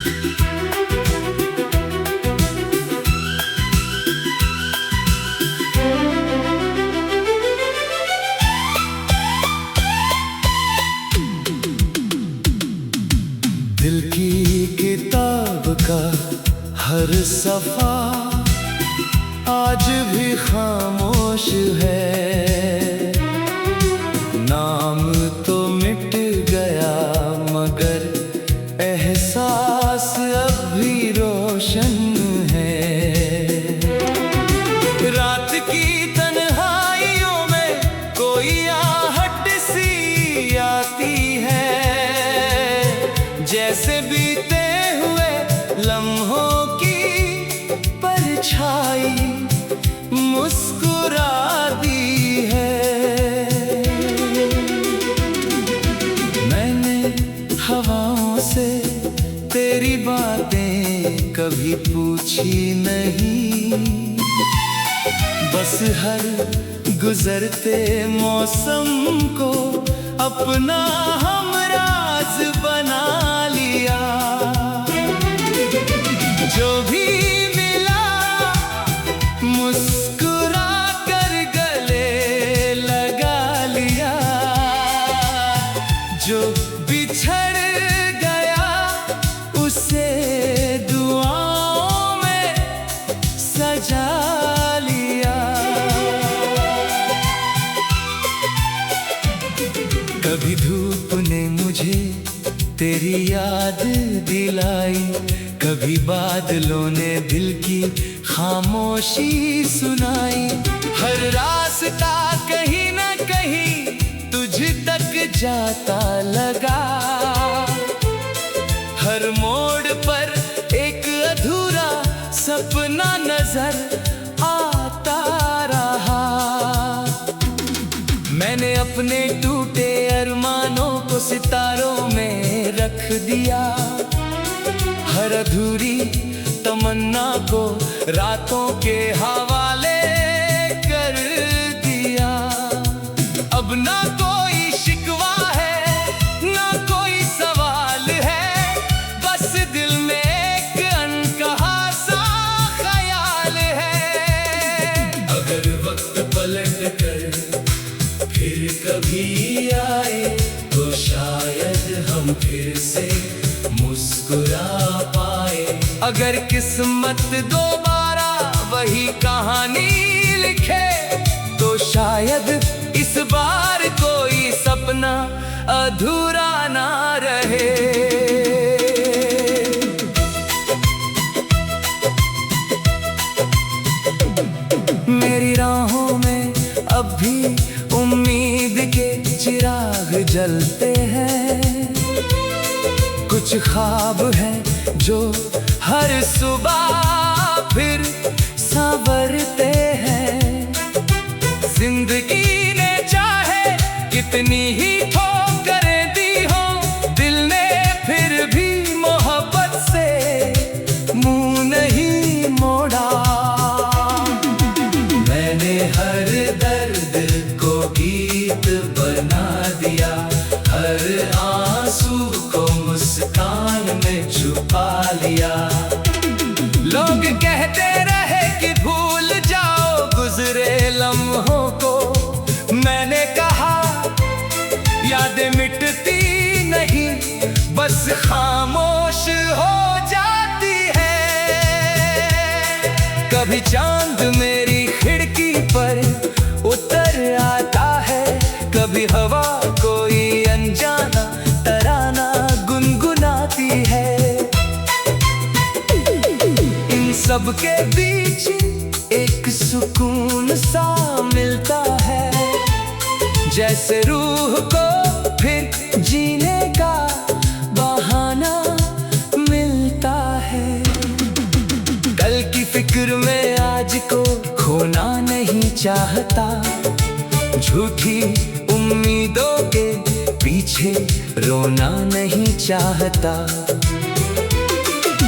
दिल की किताब का हर सफा आज भी खामोश है। नाम तो मिट गया मगर एहसास अब भी रोशन है। रात की तन्हाइयों में कोई आहट सी आती है, जैसे बीते हुए लम्हों की परछाई मुस्कुराती है। मैंने हवाओं से तेरी बातें कभी पूछी नहीं, बस हर गुजरते मौसम को अपना हमराज बना लिया। जो भी मिला मुस्कुरा कर गले लगा लिया, जो बिछड़ गया उसे दुआओं में सजा लिया। कभी धूप ने मुझे तेरी याद दिलाई, कभी बादलों ने दिल की खामोशी सुनाई। हर रास्ता कहीं न कहीं तुझ तक जाता लगा, हर मोड़ पर एक अधूरा सपना नजर आता रहा। मैंने अपने टूटे अरमानों को सितारों में रख दिया, हर अधूरी तमन्ना को रातों के हवाले कर दिया। अब ना कोई शिकवा है ना कोई सवाल है, बस दिल में एक अनकहा सा ख्याल है। अगर वक्त पलट कर फिर कभी आए तो शायद हम फिर से मुस्कुरा पाए। अगर किस्मत दोबारा वही कहानी लिखे तो शायद इस बार कोई सपना अधूरा ना रहे। मेरी राहों में अब भी उम्मीद के चिराग जलते हैं, कुछ ख्वाब है जो हर सुबह फिर संवरते हैं। जिंदगी ने चाहे कितनी ही ठोकरें दी हो, दिल ने फिर भी मोहब्बत से मुंह नहीं मोड़ा। मैंने हर दर्द को गीत बना दिया, हर आंसू को मुस्कान में छुपा लिया। लोग कहते रहे कि भूल जाओ गुजरे लम्हों को, मैंने कहा यादें मिटती नहीं बस खामोश हो जाती है। कभी चांद मेरी खिड़की पर उतर आता है, कभी हवा कोई अनजाना तराना गुनगुनाती है। इन सब के बीच एक सुकून सा मिलता है, जैसे रूह को फिर जीने का बहाना मिलता है। कल की फिक्र में आज को खोना नहीं चाहता, झूठी उम्मीदों के पीछे रोना नहीं चाहता।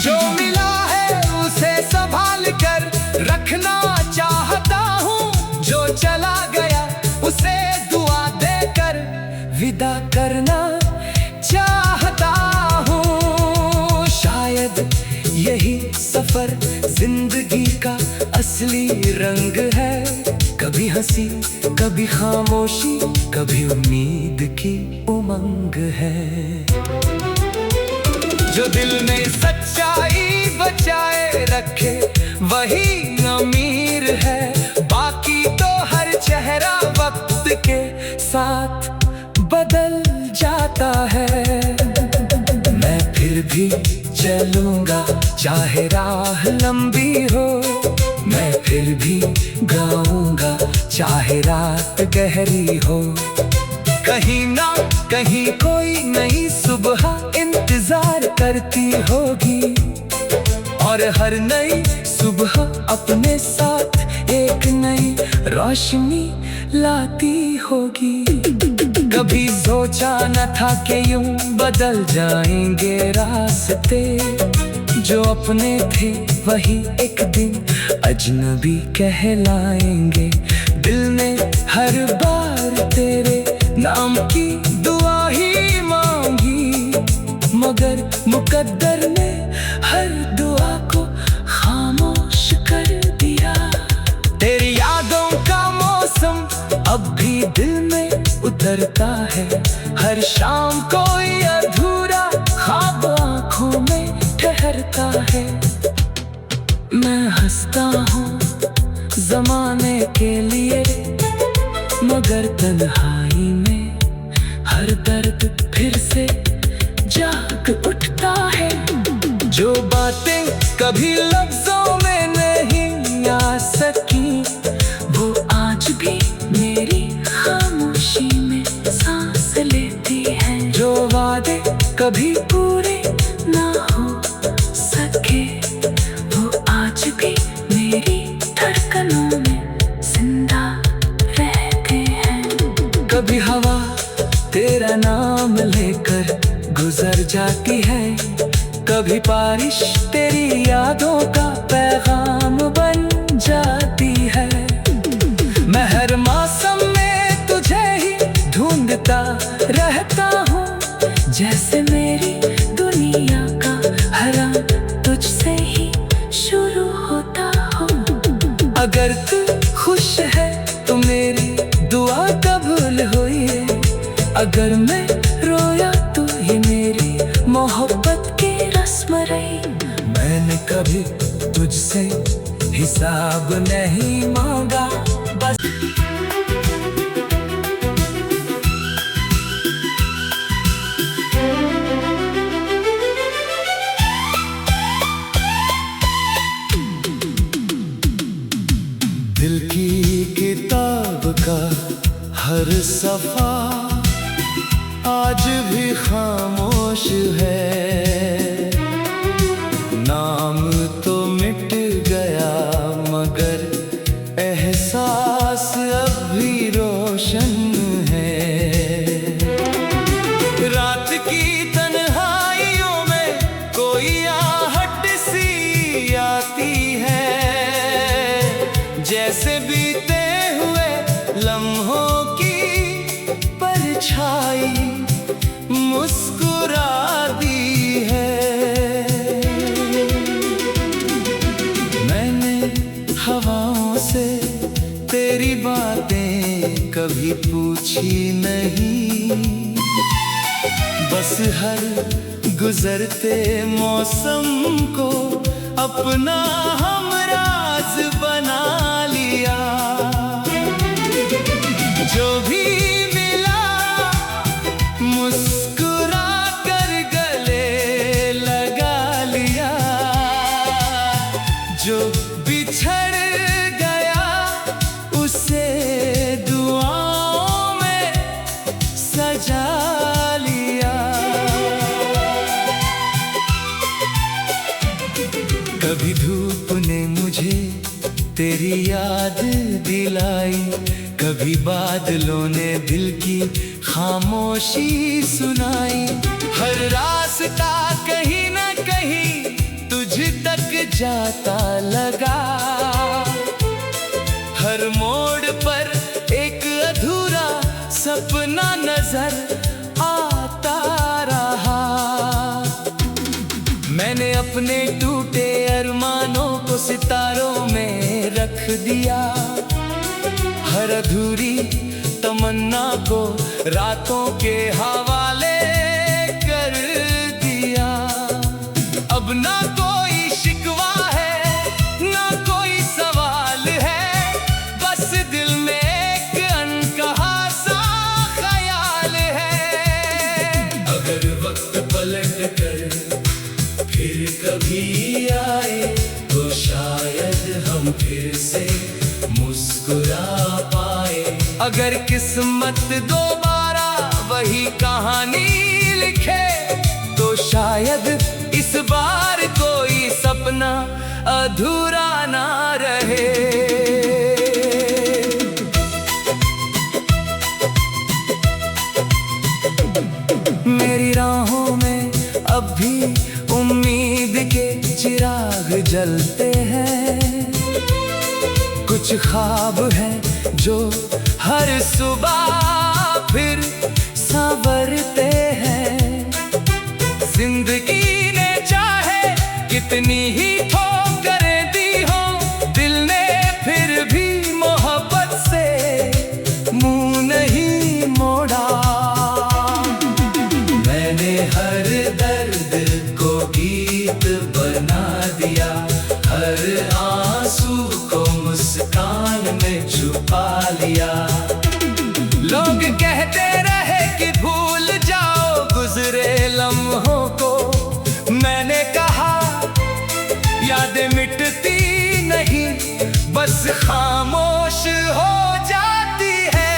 जो मिला है उसे संभाल कर रखना चाहता हूँ, जो चला गया उसे दुआ देकर विदा करना चाहता हूँ। शायद यही सफर जिंदगी का असली रंग है। कभी हंसी, कभी खामोशी, कभी उम्मीद की उमंग है। जो दिल में सच्चाई बचाए रखे वही अमीर है। बाकी तो हर चेहरा वक्त के साथ बदल जाता है। मैं फिर भी चलूंगा चाहे राह लंबी हो, मैं फिर भी गाऊंगा चाहे रात गहरी हो। कहीं ना कहीं कोई नई सुबह इंतजार करती होगी, और हर नई सुबह अपने साथ एक नई रोशनी लाती होगी। कभी सोचा न था कि यूं बदल जाएंगे रास्ते, जो अपने थे वही एक दिन अजनबी कहलाएंगे। दिल ने हर बार तेरे नाम की दुआ ही मांगी, मगर मुकद्दर ने हर दुआ को खामोश कर दिया। तेरी यादों का मौसम अब भी दिल में उतरता है। हर शाम कोई अधूरा ख्वाब आँखों में ठहरता है। मैं हंसता हूँ ज़माने के लिए, मगर तन्हाई में हर दर्द फिर से जाग उठता है। जो बातें कभी लफ्ज़ों में नहीं आ सकी, वो आज भी मेरी खामोशी में सांस लेती है। जो वादे कभी पूरे ना हो सके, वो आज भी मेरी धड़कनों में जिंदा रहते हैं। कभी हवा तेरा नाम लेकर गुजर जाती है, कभी बारिश तेरी यादों का पैगाम बन जाती है। मैं हर मौसम में तुझे ही ढूंढता रहता हूँ, जैसे मेरी दुनिया का हर रंग तुझसे ही शुरू होता हो। अगर तू खुश है तो मेरी दुआ कबूल हुई है, अगर मैं रोया तो ये मेरी मोहब्बत की रस्म रही। मैंने कभी तुझसे हिसाब नहीं मांगा, बस दिल की किताब का हर सफा आज भी खामोश है। नाम तो मिट गया मगर एहसास अब भी रोशन है। रात की तन्हाइयों में कोई आहट सी आती है, जैसे बीते हुए लम्हों की परछाई मुस्कुरा दी है। मैंने हवाओं से तेरी बातें कभी पूछी नहीं, बस हर गुजरते मौसम को अपना हमराज बना लिया। जो भी मिला मुस्कुरा कर गले लगा लिया, जो बिछड़ गया उसे दुआओं में सजा लिया। कभी धूप ने मुझे तेरी याद दिलाई, कभी बादलों ने दिल की खामोशी सुनाई। हर रास्ता कहीं ना कहीं तुझ तक जाता लगा, हर मोड़ पर एक अधूरा सपना नजर आता रहा। मैंने अपने अपने टूटे अरमानों को सितारों में रख दिया। हर अधूरी तमन्ना को रातों के हवाले कर दिया। अब ना कोई शिकवा है, ना कोई सवाल है, बस दिल में एक अनकहा सा ख्याल है। अगर वक्त पलट कर फिर कभी आए तो शायद हम फिर से मुस्कुरा पाए। अगर किस्मत दोबारा वही कहानी लिखे तो शायद इस बार कोई सपना अधूरा ना रहे। मेरी राहों में अब भी उम्मीद के चिराग जलते हैं। कुछ ख्वाब हैं जो हर सुबह फिर संवरते हैं। जिंदगी ने चाहे कितनी ही ठोकरें दी हो, दिल ने फिर भी मोहब्बत से मुंह नहीं मोड़ा। मैंने हर दर्द को गीत बना दिया, हर आंसू को मुस्कान में छुपा लिया। लोग कहते रहे कि भूल जाओ गुजरे लम्हों को, मैंने कहा यादें मिटती नहीं, बस खामोश हो जाती है।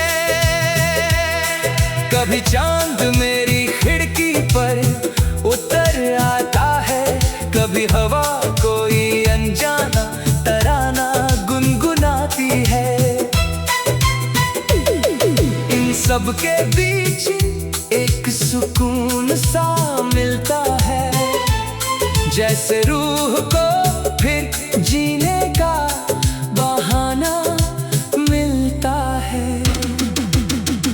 कभी चांद मेरी खिड़की पर उतर आता है, कभी हवा कोई अनजाना तराना गुनगुनाती है। इन सब के बीच एक सुकून सा मिलता है, जैसे रूह को फिर जीने का बहाना मिलता है।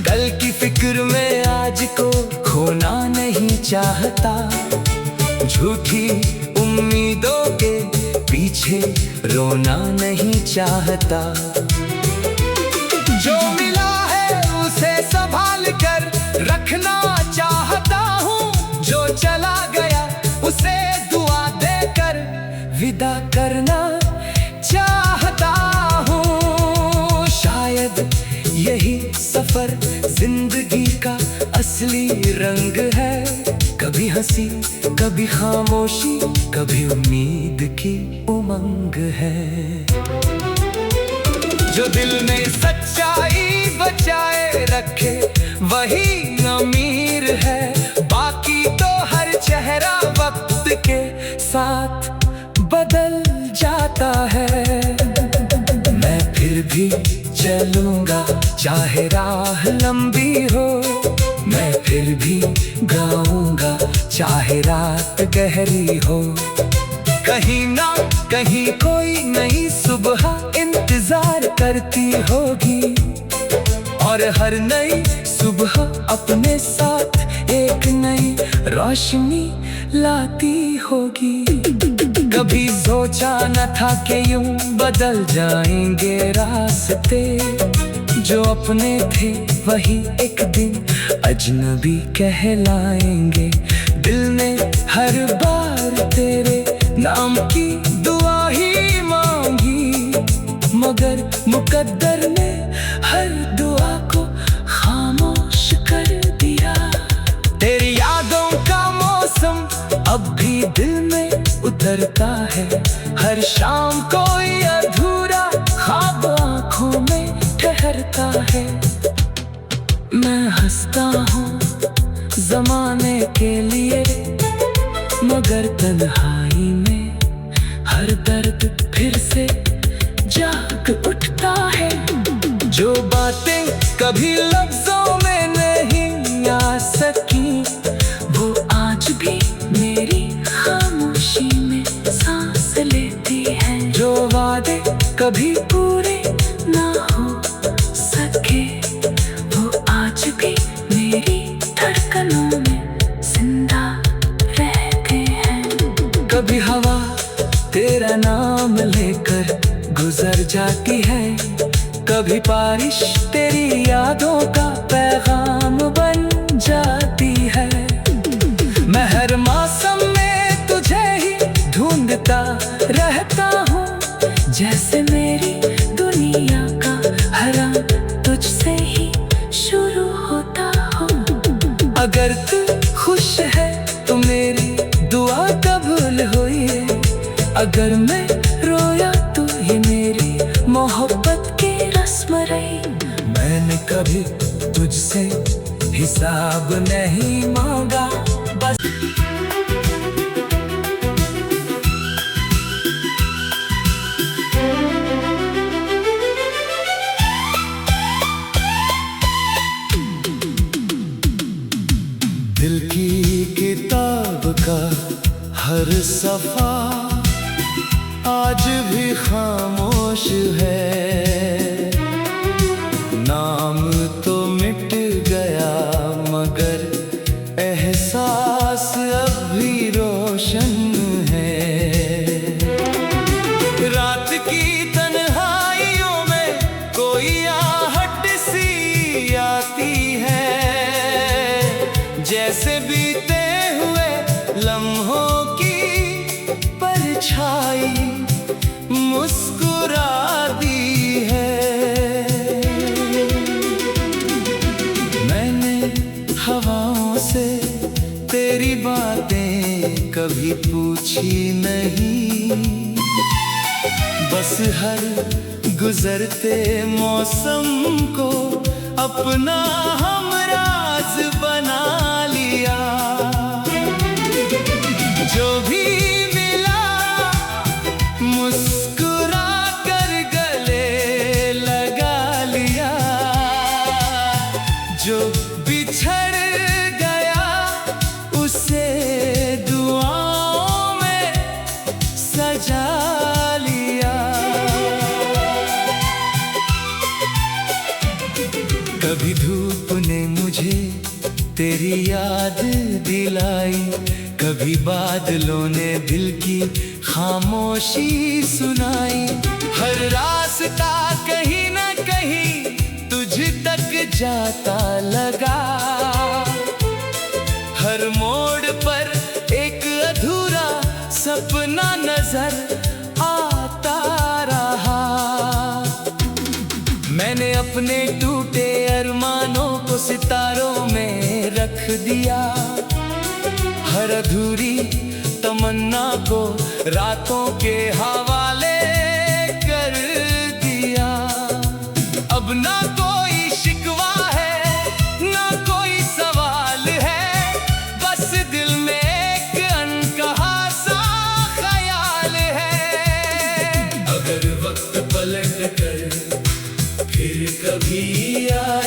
कल की फिक्र में आज को खोना नहीं चाहता, झूठी उम्मीदों के पीछे रोना नहीं चाहता। जो मिला है उसे संभाल कर रखना चाहता हूँ, जो चला गया उसे दुआ देकर विदा करना चाहता हूँ। शायद यही सफर जिंदगी का असली रंग है, कभी हंसी कभी खामोशी, कभी उम्मीद की उमंग है। जो दिल में सच्चाई बचाए रखे वही अमीर है, बाकी तो हर चेहरा वक्त के साथ बदल जाता है। मैं फिर भी चलूंगा चाहे राह लंबी हो, मैं फिर भी गाऊंगा चाहे रात गहरी हो। कहीं ना कहीं कोई नई सुबह इंतजार करती होगी, और हर नई सुबह अपने साथ एक नई रोशनी लाती होगी। कभी सोचा न था कि यूं बदल जाएंगे रास्ते, जो अपने थे वही एक दिन अजनबी कहलाएंगे। दिल ने हर बार तेरे नाम की दुआ ही मांगी, मगर मुकद्दर ने हर दुआ को खामोश कर दिया। तेरी यादों का मौसम अब भी दिल में उतरता है, हर शाम कोई अधूरा ख्वाब आँखों में ठहरता है। मैं हंसता हूँ जमाने के लिए, मगर तन्हाई में हर दर्द फिर से जाग उठता है। जो बातें कभी लफ्जों में नहीं आ सकी, वो आज भी मेरी खामोशी में सांस लेती हैं। जो वादे कभी पूरे ना हो सके, वो आज भी मेरी धड़कनों में जिंदा रहते हैं। कभी हवा तेरा नाम लेकर गुजर जाती है। कभी बारिश तेरी यादों का पैगाम बन जाती है। मैं हर मौसम में तुझे ही ढूंढता रहता हूँ, जैसे मेरी दुनिया का हर रंग तुझसे ही शुरू होता हो। अगर तू खुश है तो मेरी दुआ कबूल हुई है। अगर मैं रोया तो ये मेरी मोहब्बत की रस्म रही। मैंने कभी तुझसे हिसाब नहीं मांगा, बस दिल की किताब का हर सफा आज भी खामोश है। नाम तो मिट गया मगर एहसास अब भी रोशन है। रात की तन्हाइयों में कोई आहट सी आती है, जैसे बीते हुए लम्हों की परछाई मुस्कुरा दी है। मैंने हवाओं से तेरी बातें कभी पूछी नहीं, बस हर गुजरते मौसम को अपना हमराज बना लिया। जो भी मिला मुस्कुरा कर गले लगा लिया, जो बिछड़ गया उसे दुआओं में सजा लिया। कभी धूप ने मुझे तेरी याद दिलाई, कभी बादलों ने दिल की खामोशी सुनाई। हर रास्ता कहीं न कहीं तुझ तक जाता लगा। हर मोड़ पर एक अधूरा सपना नजर आता रहा। मैंने अपने टूटे अरमानों को सितारों में रख दिया, हर अधूरी तमन्ना को रातों के हवाले कर दिया। अब ना कोई शिकवा है ना कोई सवाल है, बस दिल में एक अनकहा सा ख्याल है। अगर वक्त पलट कर फिर कभी आए